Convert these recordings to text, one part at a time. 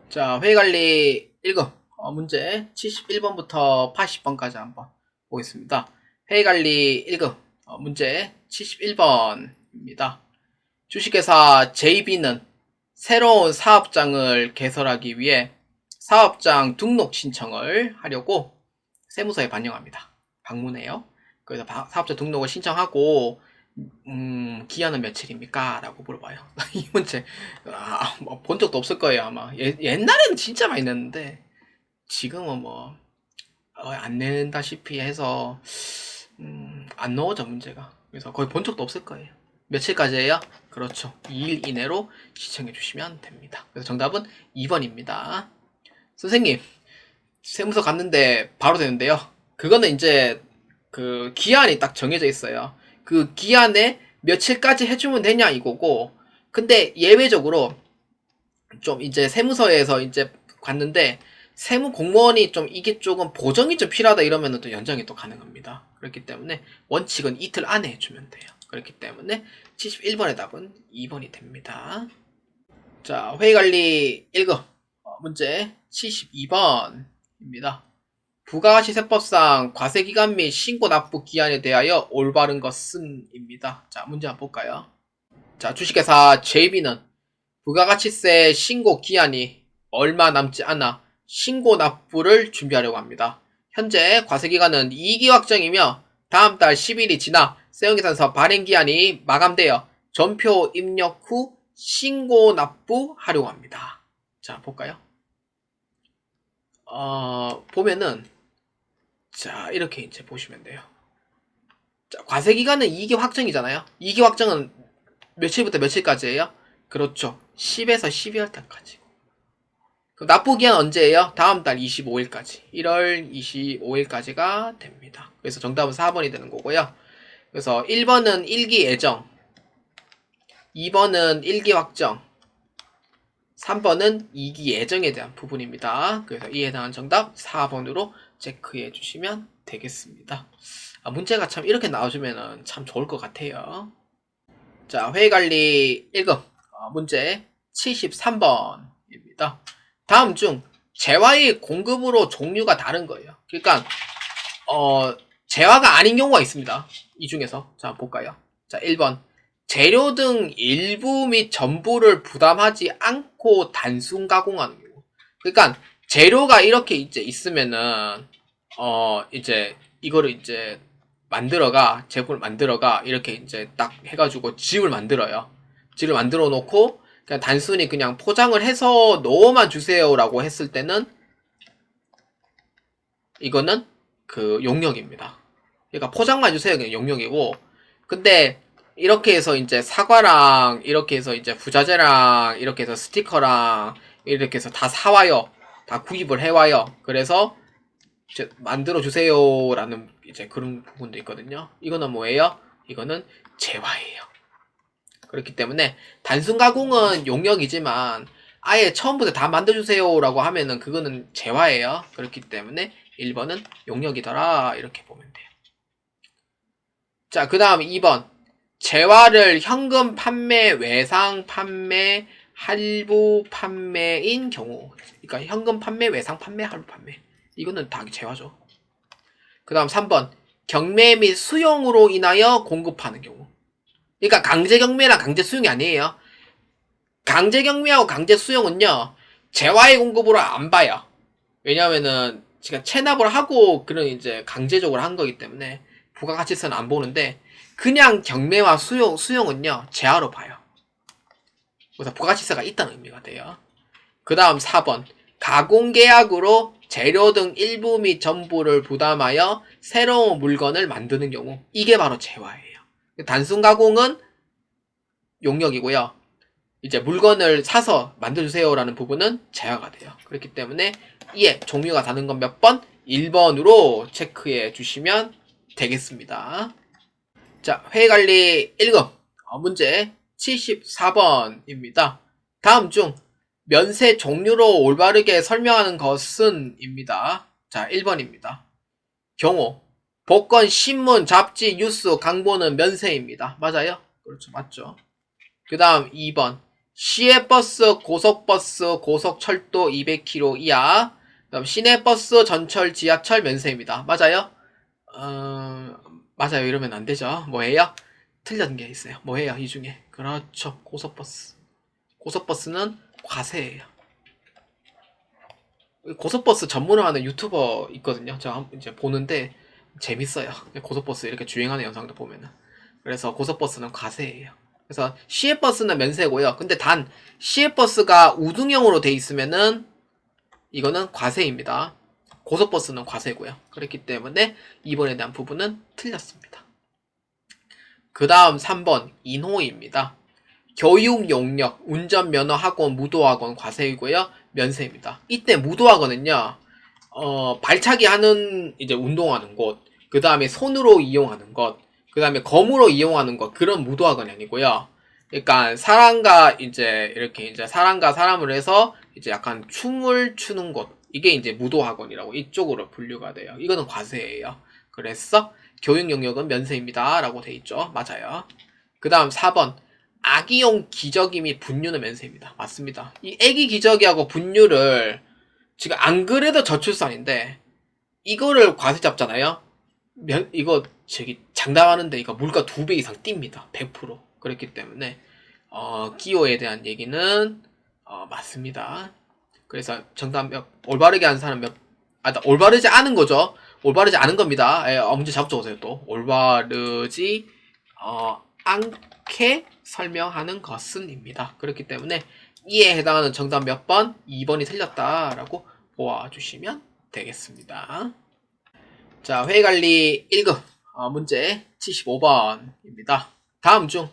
자, 회의관리 1급 문제 71번부터 80번까지 한번 보겠습니다. 회의관리 1급 문제 71번입니다. 주식회사 JB는 새로운 사업장을 개설하기 위해 사업장 등록 신청을 하려고 세무서에 반영합니다. 방문해요. 그래서 사업자 등록을 신청하고 기한은 며칠입니까? 라고 물어봐요. 이 문제, 본 적도 없을 거예요, 아마. 옛날에는 진짜 많이 냈는데, 지금은 안 낸다시피 해서, 안 나오죠, 문제가. 그래서 거의 본 적도 없을 거예요. 며칠까지예요? 그렇죠. 2일 이내로 시청해 주시면 됩니다. 그래서 정답은 2번입니다. 선생님, 세무서 갔는데 바로 되는데요. 그거는 이제 그 기한이 딱 정해져 있어요. 그 기한에 며칠까지 해주면 되냐 이거고, 근데 예외적으로 좀 이제 세무서에서 이제 갔는데 세무 공무원이 좀 이게 조금 보정이 좀 필요하다 이러면은 또 연장이 또 가능합니다. 그렇기 때문에 원칙은 이틀 안에 해주면 돼요. 그렇기 때문에 71번의 답은 2번이 됩니다. 자, 회의관리 1급 문제 72번입니다. 부가가치세법상 과세기간 및 신고 납부 기한에 대하여 올바른 것은 입니다. 자, 문제 한번 볼까요? 자, 주식회사 JB는 부가가치세 신고 기한이 얼마 남지 않아 신고 납부를 준비하려고 합니다. 현재 과세기간은 2기 확정이며 다음 달 10일이 지나 세형계산서 발행 기한이 마감되어 전표 입력 후 신고 납부하려고 합니다. 자, 볼까요? 보면은 자, 이렇게 이제 보시면 돼요. 자, 과세기간은 2기 확정이잖아요. 2기 확정은 며칠부터 며칠까지예요? 그렇죠. 10에서 12월 달까지. 그럼 납부기한 언제예요? 다음 달 25일까지. 1월 25일까지가 됩니다. 그래서 정답은 4번이 되는 거고요. 그래서 1번은 1기 예정, 2번은 1기 확정, 3번은 2기 예정에 대한 부분입니다. 그래서 이에 해당하는 정답 4번으로 체크해 주시면 되겠습니다. 문제가 참 이렇게 나와주면 참 좋을 것 같아요. 자, 회의관리 1급 문제 73번입니다. 다음 중 재화의 공급으로 종류가 다른 거예요. 그러니까 재화가 아닌 경우가 있습니다. 이 중에서 자, 볼까요? 자, 1번 재료 등 일부 및 전부를 부담하지 않고 단순 가공하는 경우. 그러니까 재료가 이렇게 이제 있으면은 이제 이거를 이제 제품을 만들어가 이렇게 이제 딱 해가지고 집을 만들어요. 집을 만들어 놓고 그냥 단순히 그냥 포장을 해서 넣어만 주세요라고 했을 때는 이거는 그 용역입니다. 그러니까 포장만 주세요 그냥 용역이고, 근데 이렇게 해서 이제 사과랑 이렇게 해서 이제 부자재랑 이렇게 해서 스티커랑 이렇게 해서 다 사와요. 다 구입을 해와요. 그래서 이제 만들어 주세요라는 이제 그런 부분도 있거든요. 이거는 뭐예요? 이거는 재화예요. 그렇기 때문에 단순 가공은 용역이지만 아예 처음부터 다 만들어주세요라고 하면은 그거는 재화예요. 그렇기 때문에 1번은 용역이더라 이렇게 보면 돼요. 자, 그 다음 2번 재화를 현금 판매, 외상 판매, 할부 판매인 경우, 그러니까 현금 판매, 외상 판매, 할부 판매, 이거는 다 재화죠. 그 다음 3번 경매 및 수용으로 인하여 공급하는 경우, 그러니까 강제 경매나 강제 수용이 아니에요. 강제 경매하고 강제 수용은요 재화의 공급으로 안 봐요. 왜냐면은 제가 체납을 하고 그런 이제 강제적으로 한 거기 때문에 부가가치세는 안 보는데, 그냥 경매와 수용은요 재화로 봐요. 그래서 부가가치세가 있다는 의미가 돼요. 그 다음 4번 가공계약으로 재료 등 일부 및 전부를 부담하여 새로운 물건을 만드는 경우, 이게 바로 재화예요. 단순 가공은 용역이고요. 이제 물건을 사서 만들어주세요라는 부분은 재화가 돼요. 그렇기 때문에 이에 종류가 다른 건 몇 번? 1번으로 체크해 주시면 되겠습니다. 자, 회의관리 1급 문제 74번입니다. 다음 중 면세 종류로 올바르게 설명하는 것은 입니다. 자, 1번입니다. 경호 복권, 신문, 잡지, 뉴스, 강보는 면세입니다. 맞아요? 그렇죠. 맞죠. 그 다음 2번 시외버스, 고속버스, 고속철도 200km 이하. 그다음 시내버스, 전철, 지하철 면세입니다. 맞아요? 맞아요. 이러면 안 되죠. 뭐예요? 틀린 게 있어요. 뭐예요? 이 중에. 그렇죠. 고속버스. 고속버스는 과세예요. 고속버스 전문을 하는 유튜버 있거든요. 제가 이제 보는데 재밌어요. 고속버스 이렇게 주행하는 영상도 보면은. 그래서 고속버스는 과세예요. 그래서 시외버스는 면세고요. 근데 단 시외버스가 우등형으로 돼 있으면은 이거는 과세입니다. 고속버스는 과세고요. 그렇기 때문에 2번에 대한 부분은 틀렸습니다. 그 다음 3번 인호입니다. 교육 용역, 운전면허 학원, 무도학원 과세이고요. 면세입니다. 이때 무도학원은요, 발차기 하는, 이제 운동하는 곳, 그 다음에 손으로 이용하는 것, 그 다음에 검으로 이용하는 것, 그런 무도학원이 아니고요. 그러니까 사람과 이제 이렇게 이제 사람과 사람을 해서 이제 약간 춤을 추는 곳, 이게 이제 무도학원이라고 이쪽으로 분류가 돼요. 이거는 과세예요. 그래서 교육 용역은 면세입니다. 라고 돼 있죠. 맞아요. 그 다음 4번. 아기용 기저귀 및 분유는 면세입니다. 맞습니다. 이 애기 기저귀하고 분유를 지금 안 그래도 저출산인데 이거를 과세 잡잖아요. 이거 저기 장담하는데 이거 물가 2배 이상 뜁니다. 100%. 그렇기 때문에 기호에 대한 얘기는 맞습니다. 그래서 정답 올바르게 한 사람 올바르지 않은 거죠. 올바르지 않은 겁니다. 문제 자꾸 적으세요 또. 올바르지 않게 설명하는 것은입니다. 그렇기 때문에 이에 해당하는 정답 몇 번? 2번이 틀렸다라고 보아주시면 되겠습니다. 자, 회의관리 1급 문제 75번입니다. 다음 중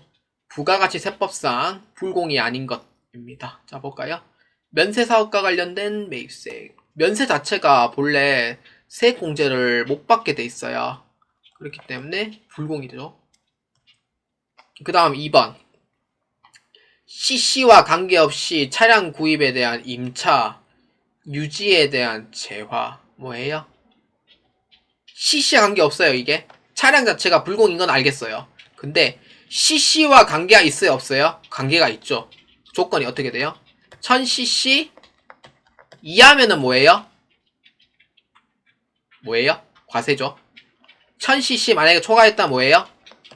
부가가치 세법상 불공이 아닌 것입니다. 자, 볼까요? 면세사업과 관련된 매입세. 면세 자체가 본래 세액공제를 못 받게 돼 있어요. 그렇기 때문에 불공이 되죠. 그 다음 2번. CC와 관계없이 차량 구입에 대한 임차, 유지에 대한 재화. 뭐예요? CC와 관계없어요, 이게. 차량 자체가 불공인 건 알겠어요. 근데 CC와 관계가 있어요, 없어요? 관계가 있죠. 조건이 어떻게 돼요? 1000cc 이하면은 뭐예요? 뭐예요? 과세죠. 1000cc 만약에 초과했다 뭐예요?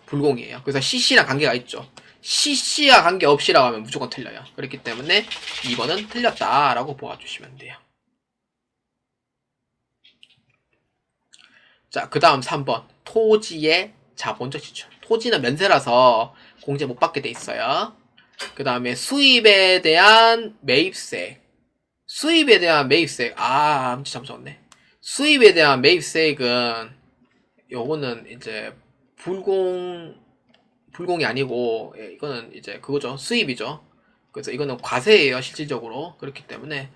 불공이에요. 그래서 CC랑 관계가 있죠. CC와 관계없이라고 하면 무조건 틀려요. 그렇기 때문에 2번은 틀렸다라고 보아주시면 돼요. 자, 그 다음 3번. 토지의 자본적 지출. 토지는 면세라서 공제 못 받게 돼 있어요. 그 다음에 수입에 대한 매입세. 수입에 대한 매입세. 문제 잠 적었네. 수입에 대한 매입세액은 요거는 이제 불공이 아니고 이거는 이제 그거죠. 수입이죠. 그래서 이거는 과세예요, 실질적으로. 그렇기 때문에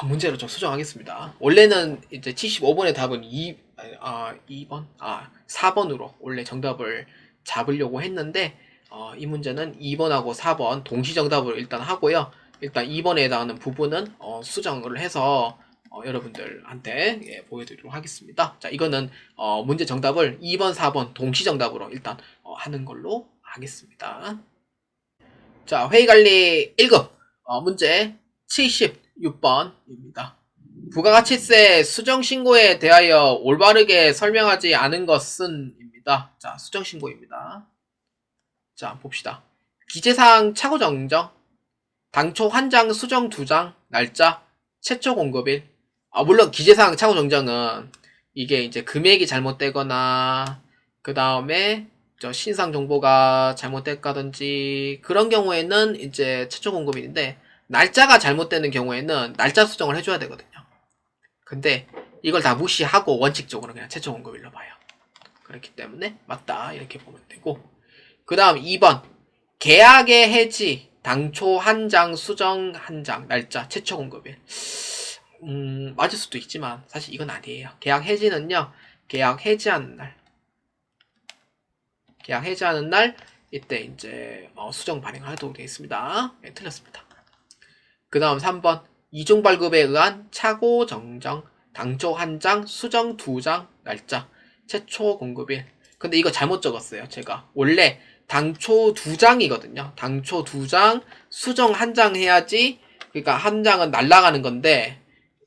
문제를 좀 수정하겠습니다. 원래는 이제 75번의 답은 4번으로 원래 정답을 잡으려고 했는데 이 문제는 2번하고 4번 동시 정답으로 일단 하고요. 일단 2번에 해당하는 부분은 수정을 해서 여러분들한테 보여드리도록 하겠습니다. 자, 이거는 문제 정답을 2번, 4번 동시 정답으로 일단 하는 걸로 하겠습니다. 자, 회의관리 1급 문제 76번입니다. 부가가치세 수정신고에 대하여 올바르게 설명하지 않은 것은 입니다. 자, 수정신고입니다. 자, 봅시다. 기재사항 차고정정, 당초 한 장 수정 2장, 날짜, 최초 공급일. 물론 기재사항 차고정정은 이게 이제 금액이 잘못되거나 그 다음에 신상 정보가 잘못됐다든지 그런 경우에는 이제 최초 공급일인데 날짜가 잘못되는 경우에는 날짜 수정을 해줘야 되거든요. 근데 이걸 다 무시하고 원칙적으로 그냥 최초 공급일로 봐요. 그렇기 때문에 맞다 이렇게 보면 되고 그 다음 2번 계약의 해지 당초 한 장 수정 한 장 날짜 최초 공급일 맞을 수도 있지만 사실 이건 아니에요. 계약 해지는요 계약 해지하는 날 이때 이제 수정 발행하도록 되어 있습니다. 네, 틀렸습니다. 그 다음 3번 이중 발급에 의한 차고 정정 당초 한 장 수정 2장 날짜 최초 공급일. 근데 이거 잘못 적었어요. 제가 원래 당초 2장이거든요. 당초 2장, 수정 1장 해야지. 그러니까 1장은 날라가는 건데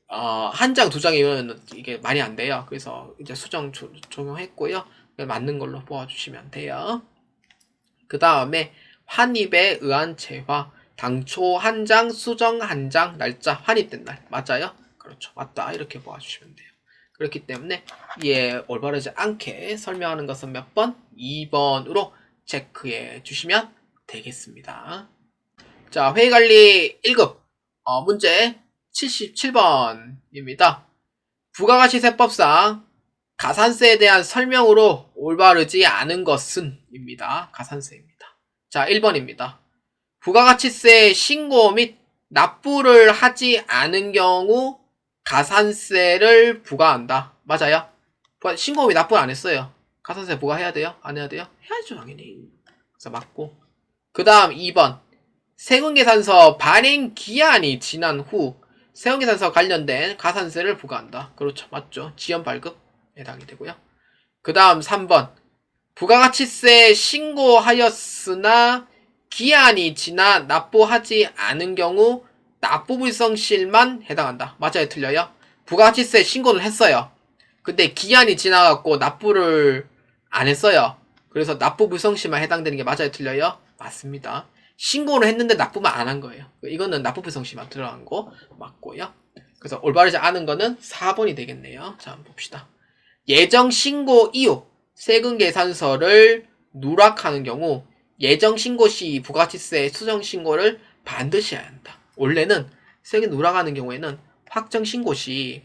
1장 2장이면 이게 말이 안 돼요. 그래서 이제 수정 적용했고요. 맞는 걸로 뽑아주시면 돼요. 그 다음에 환입에 의한 재화, 당초 1장, 수정 1장, 날짜 환입된 날 맞아요? 그렇죠, 맞다 이렇게 뽑아주시면 돼요. 그렇기 때문에 이에 올바르지 않게 설명하는 것은 몇 번? 2번으로 체크해 주시면 되겠습니다. 자, 회의관리 1급 문제 77번입니다. 부가가치세법상 가산세에 대한 설명으로 올바르지 않은 것은 입니다. 가산세입니다. 자, 1번입니다. 부가가치세 신고 및 납부를 하지 않은 경우 가산세를 부과한다. 맞아요? 신고 및 납부를 안 했어요. 가산세 부과해야 돼요? 안 해야 돼요? 해야죠, 당연히. 그래서 맞고. 그 다음 2번. 세금계산서 발행 기한이 지난 후 세금계산서 관련된 가산세를 부과한다. 그렇죠. 맞죠. 지연 발급 해당이 되고요. 그 다음 3번. 부가가치세 신고하였으나 기한이 지나 납부하지 않은 경우 납부불성실만 해당한다. 맞아요? 틀려요? 부가가치세 신고는 했어요. 근데 기한이 지나갖고 납부를 안 했어요. 그래서 납부불성실만 해당되는 게 맞아요? 틀려요? 맞습니다. 신고를 했는데 납부만 안 한 거예요. 이거는 납부불성실만 들어간 거 맞고요. 그래서 올바르지 않은 거는 4번이 되겠네요. 자, 한번 봅시다. 예정 신고 이후 세금 계산서를 누락하는 경우 예정 신고 시 부가가치세 수정 신고를 반드시 해야 한다. 원래는 세금 누락하는 경우에는 확정 신고 시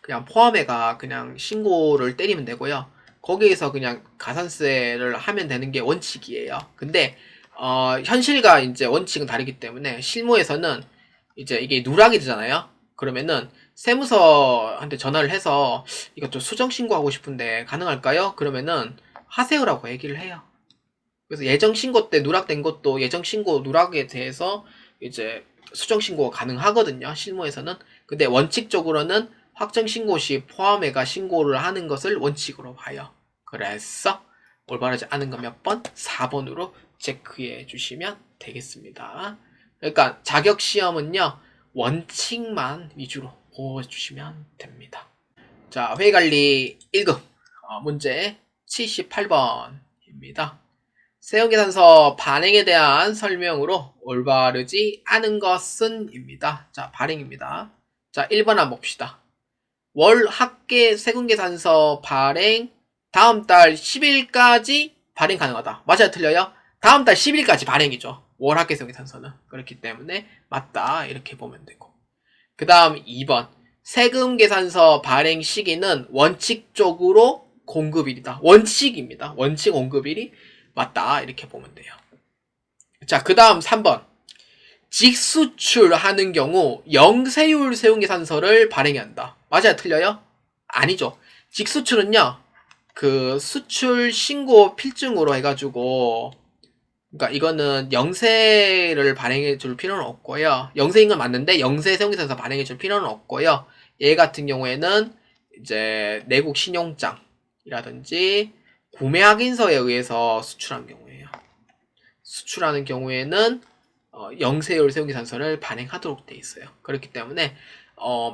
그냥 포함해가 그냥 신고를 때리면 되고요. 거기에서 그냥 가산세를 하면 되는 게 원칙이에요. 근데 현실과 이제 원칙은 다르기 때문에 실무에서는 이제 이게 누락이 되잖아요. 그러면은 세무서한테 전화를 해서 이거 좀 수정 신고하고 싶은데 가능할까요? 그러면은 하세요라고 얘기를 해요. 그래서 예정 신고 때 누락된 것도 예정 신고 누락에 대해서 이제 수정 신고가 가능하거든요. 실무에서는. 근데 원칙적으로는 확정 신고 시 포함해가 신고를 하는 것을 원칙으로 봐요. 그래서 올바르지 않은 건 몇 번? 4번으로 체크해 주시면 되겠습니다. 그러니까 자격 시험은요, 원칙만 위주로 보여주시면 됩니다. 자, 회의관리 1급 문제 78번입니다. 세금계산서 발행에 대한 설명으로 올바르지 않은 것은 입니다. 자, 발행입니다. 자, 1번 한번 봅시다. 월 합계 세금계산서 발행 다음 달 10일까지 발행 가능하다. 맞아요? 틀려요? 다음 달 10일까지 발행이죠. 월 합계 세금계산서는. 그렇기 때문에 맞다. 이렇게 보면 되고. 그 다음 2번. 세금계산서 발행 시기는 원칙적으로 공급일이다. 원칙입니다. 원칙 공급일이 맞다. 이렇게 보면 돼요. 자, 그 다음 3번. 직수출하는 경우 영세율 세금계산서를 발행해야 한다. 맞아요? 틀려요? 아니죠. 직수출은요, 그 수출 신고 필증으로 해가지고, 그러니까 이거는 영세를 발행해 줄 필요는 없고요. 영세인 건 맞는데 영세 세금계산서 발행해 줄 필요는 없고요. 얘 같은 경우에는 이제 내국 신용장이라든지 구매 확인서에 의해서 수출한 경우에요. 수출하는 경우에는 영세율 세금계산서를 발행하도록 돼 있어요. 그렇기 때문에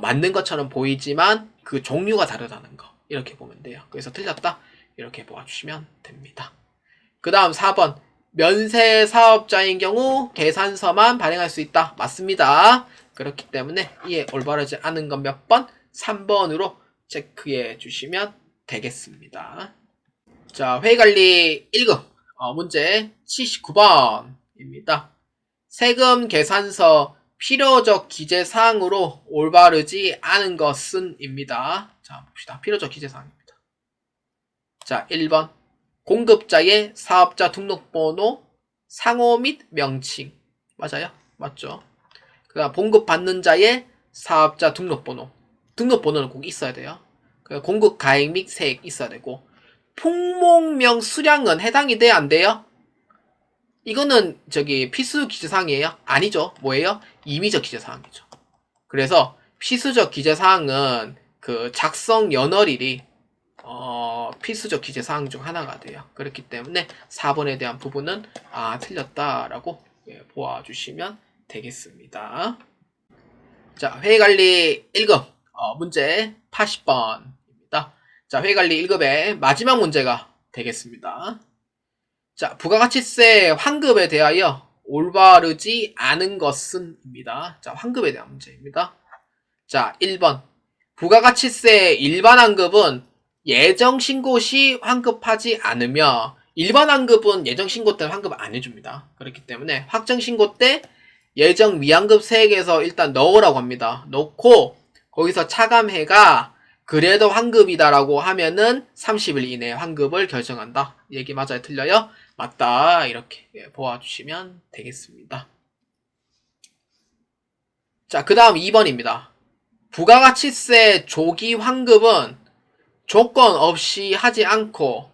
맞는 것처럼 보이지만 그 종류가 다르다는 거 이렇게 보면 돼요. 그래서 틀렸다 이렇게 보아주시면 됩니다. 그 다음 4번 면세 사업자인 경우 계산서만 발행할 수 있다. 맞습니다. 그렇기 때문에 이에 올바르지 않은 건 몇 번? 3번으로 체크해 주시면 되겠습니다. 자, 회의관리 1급 문제 79번입니다. 세금 계산서 필요적 기재사항으로 올바르지 않은 것은 입니다. 자, 봅시다. 필요적 기재사항입니다. 자, 1번 공급자의 사업자 등록번호, 상호 및 명칭. 맞아요? 맞죠? 그 다음 공급받는 자의 사업자 등록번호. 등록번호는 꼭 있어야 돼요. 공급 가액 및 세액 있어야 되고, 품목명 수량은 해당이 돼야 안 돼요? 이거는 필수 기재사항이에요? 아니죠. 뭐예요? 임의적 기재사항이죠. 그래서 필수적 기재사항은 그 작성 연월일이 필수적 기재 사항 중 하나가 돼요. 그렇기 때문에 4번에 대한 부분은 틀렸다라고 보아주시면 되겠습니다. 자, 회의관리 1급 문제 80번입니다. 자, 회의관리 1급의 마지막 문제가 되겠습니다. 자, 부가가치세 환급에 대하여 올바르지 않은 것은입니다. 자, 환급에 대한 문제입니다. 자, 1번 부가가치세 일반 환급은 예정 신고 시 환급하지 않으며 일반 환급은 예정 신고 때는 환급 안 해줍니다. 그렇기 때문에 확정 신고 때 예정 미환급 세액에서 일단 넣으라고 합니다. 넣고 거기서 차감해가 그래도 환급이다라고 하면은 30일 이내에 환급을 결정한다. 얘기 맞아요? 틀려요? 맞다. 이렇게 보아주시면 되겠습니다. 자, 그 다음 2번입니다. 부가가치세 조기 환급은 조건 없이 하지 않고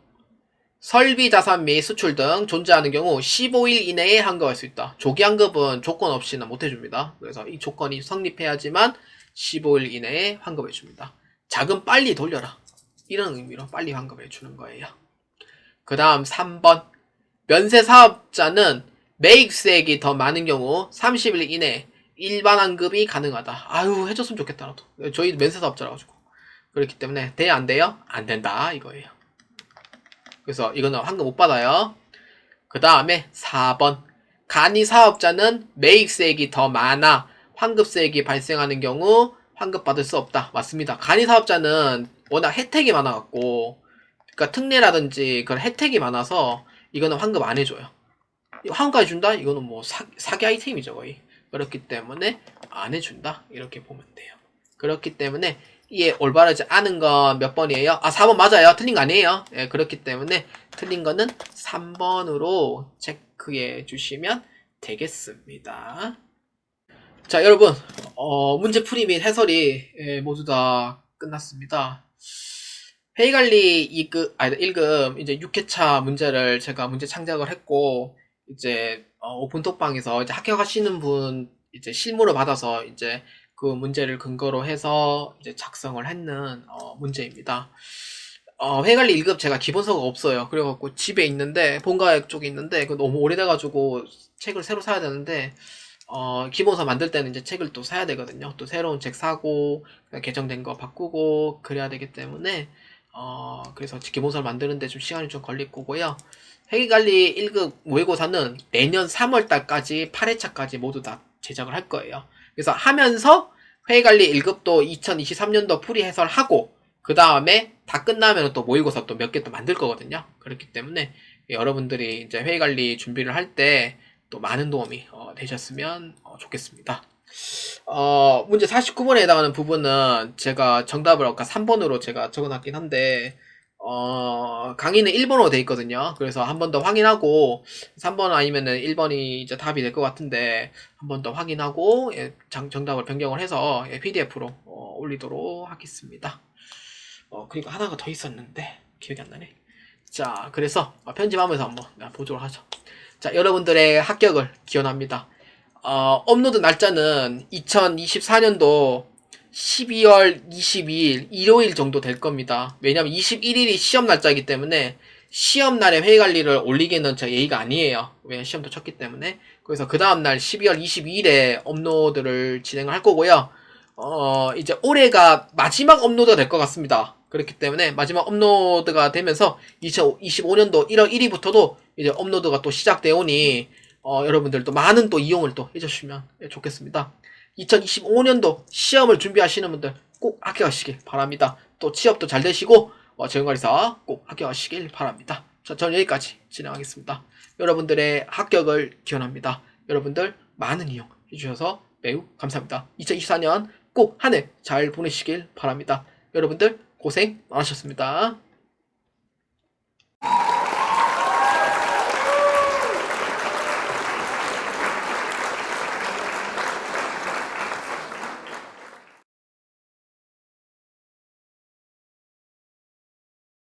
설비 자산 및 수출 등 존재하는 경우 15일 이내에 환급할 수 있다. 조기 환급은 조건 없이는 못 해줍니다. 그래서 이 조건이 성립해야지만 15일 이내에 환급해 줍니다. 자금 빨리 돌려라. 이런 의미로 빨리 환급해 주는 거예요. 그 다음 3번. 면세 사업자는 매입세액이 더 많은 경우 30일 이내에 일반 환급이 가능하다. 아유, 해줬으면 좋겠다, 나도. 저희 면세 사업자라가지고. 그렇기 때문에 돼요, 안 돼요? 안 된다, 이거예요. 그래서 이거는 환급 못 받아요. 그 다음에 4번. 간이 사업자는 매입세액이 더 많아 환급세액이 발생하는 경우 환급받을 수 없다. 맞습니다. 간이 사업자는 워낙 혜택이 많아갖고, 그러니까 특례라든지 그런 혜택이 많아서 이거는 환급 안 해줘요. 환급까지 준다? 이거는 뭐 사기 아이템이죠, 거의. 그렇기 때문에 안 해준다. 이렇게 보면 돼요. 그렇기 때문에 이게 올바르지 않은 건 몇 번이에요? 4번 맞아요. 틀린 거 아니에요. 예, 그렇기 때문에 틀린 거는 3번으로 체크해 주시면 되겠습니다. 자, 여러분, 문제풀이 및 해설이 모두 다 끝났습니다. 회의관리 1급, 이제 6회차 문제를 제가 문제 창작을 했고, 이제, 오픈톡방에서 이제 합격하시는 분, 이제 실무를 받아서 이제 그 문제를 근거로 해서 이제 작성을 했는, 문제입니다. 회의관리 1급 제가 기본서가 없어요. 그래갖고 집에 있는데, 본가 쪽에 있는데, 그 너무 오래돼가지고 책을 새로 사야 되는데, 기본서 만들 때는 이제 책을 또 사야 되거든요. 또 새로운 책 사고, 개정된 거 바꾸고, 그래야 되기 때문에, 그래서 기본서를 만드는데 좀 시간이 좀 걸릴 거고요. 회계관리 1급 모의고사는 내년 3월달까지 8회차까지 모두 다 제작을 할 거예요. 그래서 하면서 회계관리 1급도 2023년도 풀이 해설하고, 그 다음에 다 끝나면 또 모의고사 또 몇 개 또 만들 거거든요. 그렇기 때문에 여러분들이 이제 회계관리 준비를 할 때 또 많은 도움이 되셨으면 좋겠습니다. 문제 49번에 해당하는 부분은 제가 정답을 아까 3번으로 제가 적어놨긴 한데, 강의는 1번으로 돼 있거든요. 그래서 한 번 더 확인하고, 3번 아니면은 1번이 이제 답이 될 것 같은데, 한 번 더 확인하고, 정답을 변경을 해서 PDF로 올리도록 하겠습니다. 그리고 하나가 더 있었는데, 기억이 안 나네. 자, 그래서 편집하면서 한번 보도록 하죠. 자, 여러분들의 합격을 기원합니다. 업로드 날짜는 2024년도 12월 22일 일요일 정도 될 겁니다. 왜냐면 21일이 시험 날짜이기 때문에 시험날에 회의관리를 올리기는 제 예의가 아니에요. 왜냐면 시험도 쳤기 때문에. 그래서 그 다음날 12월 22일에 업로드를 진행을 할 거고요. 이제 올해가 마지막 업로드가 될 것 같습니다. 그렇기 때문에 마지막 업로드가 되면서 2025년도 1월 1일부터도 이제 업로드가 또 시작되오니 여러분들도 많은 또 이용을 또 해주시면 좋겠습니다. 2025년도 시험을 준비하시는 분들 꼭 합격하시길 바랍니다. 또 취업도 잘 되시고 재용관리사 꼭 합격하시길 바랍니다. 자, 저는 여기까지 진행하겠습니다. 여러분들의 합격을 기원합니다. 여러분들 많은 이용 해주셔서 매우 감사합니다. 2024년 꼭 한 해 잘 보내시길 바랍니다. 여러분들 고생 많으셨습니다.